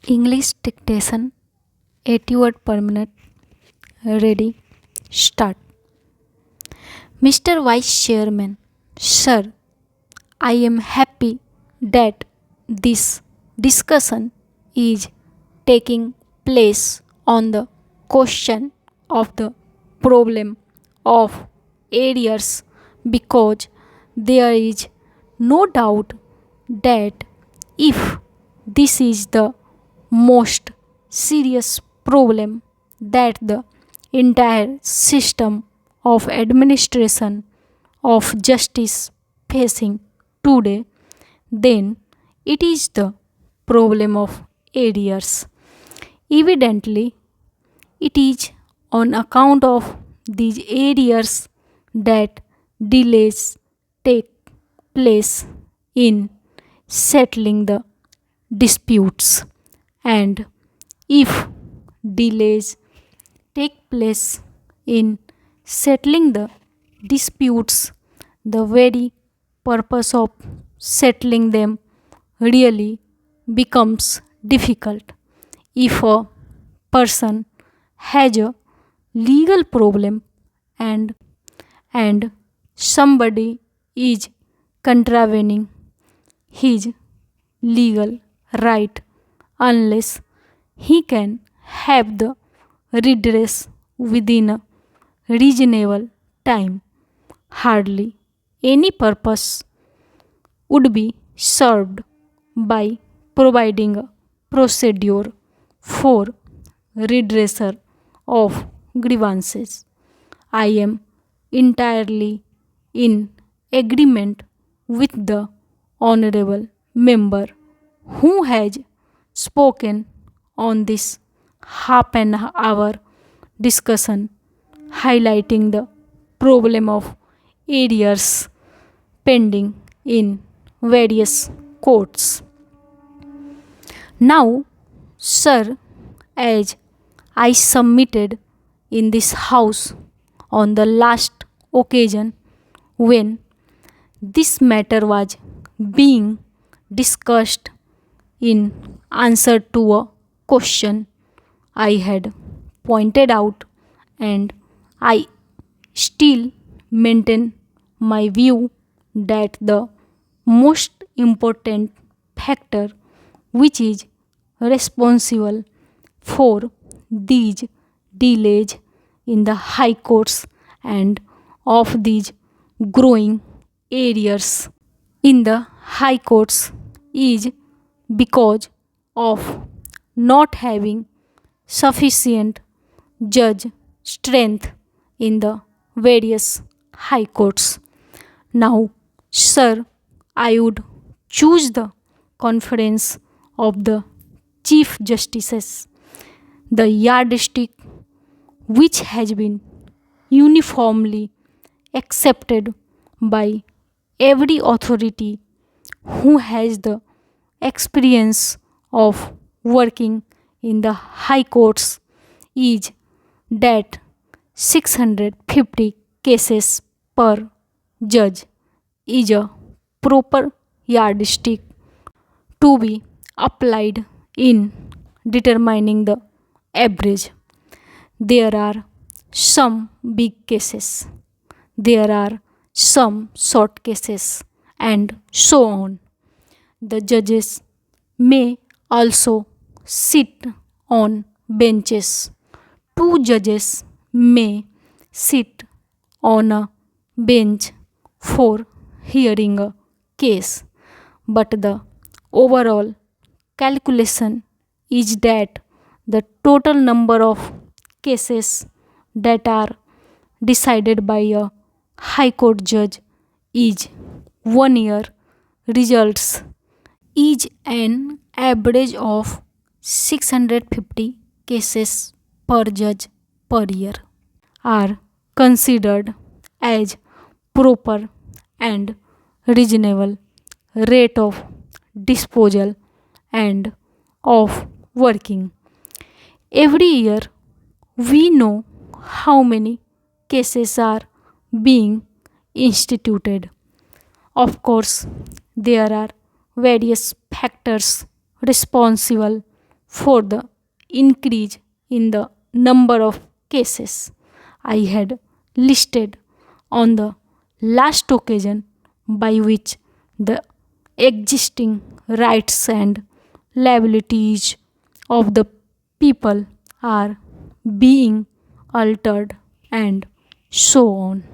English dictation 80 word per minute. Ready? Start. Mr. Vice Chairman, Sir, I am happy that this discussion is taking place on the question of the problem of arrears because there is no doubt that if this is the most serious problem that the entire system of administration of justice facing today, then it is the problem of arrears. Evidently, it is on account of these arrears that delays take place in settling the disputes, and if delays take place in settling the disputes, the very purpose of settling them really becomes difficult. If a person has a legal problem and and somebody is contravening his legal right unless he can have the redress within a reasonable time. Hardly any purpose would be served by providing a procedure for redressal of grievances. I am entirely in agreement with the honorable member who has spoken on this half an hour discussion, highlighting the problem of arrears pending in various courts. Now, sir, as I submitted in this house on the last occasion when this matter was being discussed in answer to a question I had pointed out, and I still maintain my view that the most important factor which is responsible for these delays in the high courts and of these growing areas in the high courts is because of not having sufficient judge strength in the various high courts. Now, sir, I would choose the conference of the chief justices, the yardstick which has been uniformly accepted by every authority who has the experience of working in the high courts is that 650 cases per judge is a proper yardstick to be applied in determining the average. There are some big cases, there are some short cases, and so on. The judges may also sit on benches. Two judges may sit on a bench for hearing a case, but the overall calculation is that the total number of cases that are decided by a high court judge is 1 year results is an average of 650 cases per judge per year are considered as proper and reasonable rate of disposal and of working. Every year we know how many cases are being instituted. Of course, there are various factors responsible for the increase in the number of cases I had listed on the last occasion, by which the existing rights and liabilities of the people are being altered, and so on.